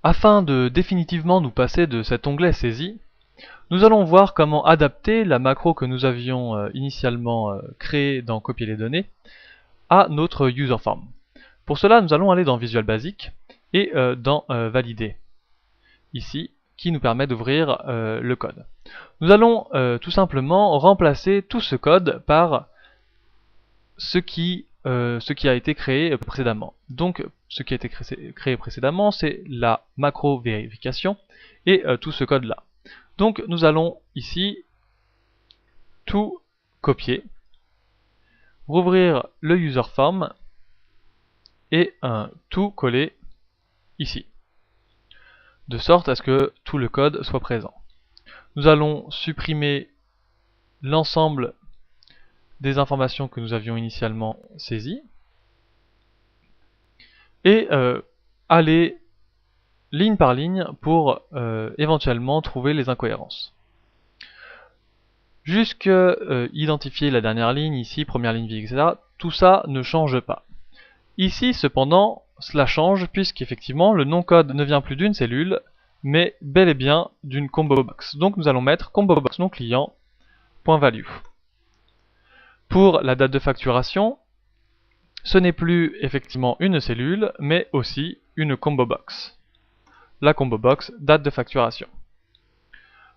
Afin de définitivement nous passer de cet onglet saisie, nous allons voir comment adapter la macro que nous avions initialement créée dans copier les données à notre user form. Pour cela, nous allons aller dans Visual Basic et dans Valider, ici, qui nous permet d'ouvrir le code. Nous allons tout simplement remplacer tout ce code par ce qui a été créé précédemment. Donc, ce qui a été créé précédemment, c'est la macro vérification et tout ce code-là. Donc, nous allons ici tout copier, rouvrir le user form et tout coller ici, de sorte à ce que tout le code soit présent. Nous allons supprimer l'ensemble des informations que nous avions initialement saisies et aller ligne par ligne pour éventuellement trouver les incohérences. Jusque identifier la dernière ligne, ici, première ligne vide, etc. Tout ça ne change pas. Ici, cependant, cela change puisqu'effectivement le nom-code ne vient plus d'une cellule, mais bel et bien d'une combo box. Donc nous allons mettre combo box non client .value. Pour la date de facturation, ce n'est plus effectivement une cellule, mais aussi une combo box. La combo box date de facturation.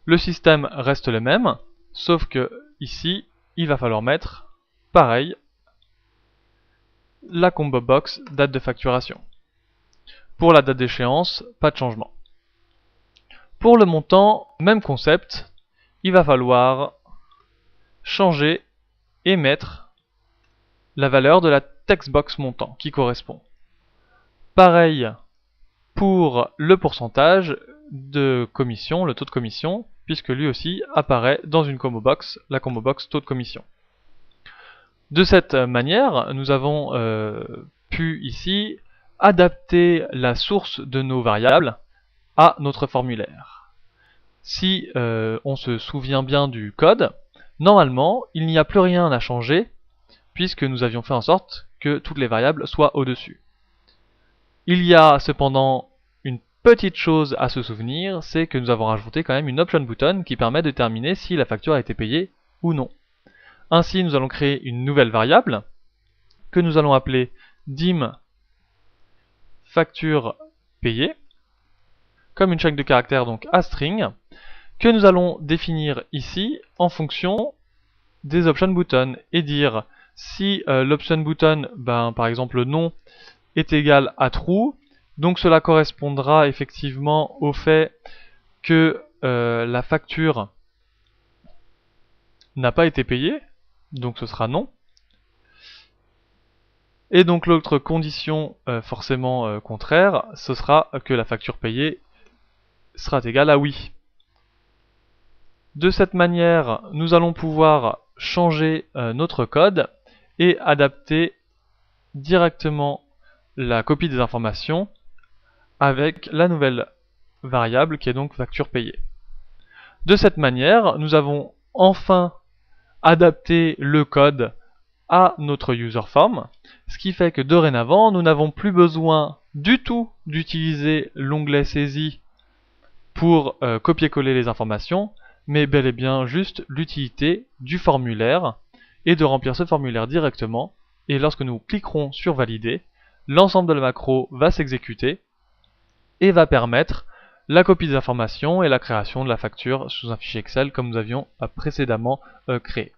Le système reste le même, sauf que ici, il va falloir mettre pareil la combo box date de facturation. Pour la date d'échéance, pas de changement. Pour le montant, même concept, il va falloir changer et mettre la valeur de la textbox montant qui correspond. Pareil pour le pourcentage de commission, le taux de commission, puisque lui aussi apparaît dans une combo box, la combo box taux de commission. De cette manière, nous avons pu ici adapter la source de nos variables à notre formulaire. Si on se souvient bien du code, normalement, il n'y a plus rien à changer puisque nous avions fait en sorte que toutes les variables soient au-dessus. Il y a cependant une petite chose à se souvenir, c'est que nous avons rajouté quand même une option button qui permet de déterminer si la facture a été payée ou non. Ainsi, nous allons créer une nouvelle variable que nous allons appeler dim facture payée, comme une chaîne de caractères, donc à string, que nous allons définir ici en fonction des option buttons et dire si l'option button, par exemple le nom, est égal à true, donc cela correspondra effectivement au fait que la facture n'a pas été payée, donc ce sera non. Et donc l'autre condition forcément contraire, ce sera que la facture payée sera égale à oui. De cette manière, nous allons pouvoir changer notre code et adapter directement la copie des informations avec la nouvelle variable qui est donc facture payée. De cette manière, nous avons enfin adapté le code à notre user form, ce qui fait que dorénavant, nous n'avons plus besoin du tout d'utiliser l'onglet saisie pour copier-coller les informations, mais bel et bien juste l'utilité du formulaire et de remplir ce formulaire directement. Et lorsque nous cliquerons sur valider, l'ensemble de la macro va s'exécuter et va permettre la copie des informations et la création de la facture sous un fichier Excel comme nous avions précédemment créé.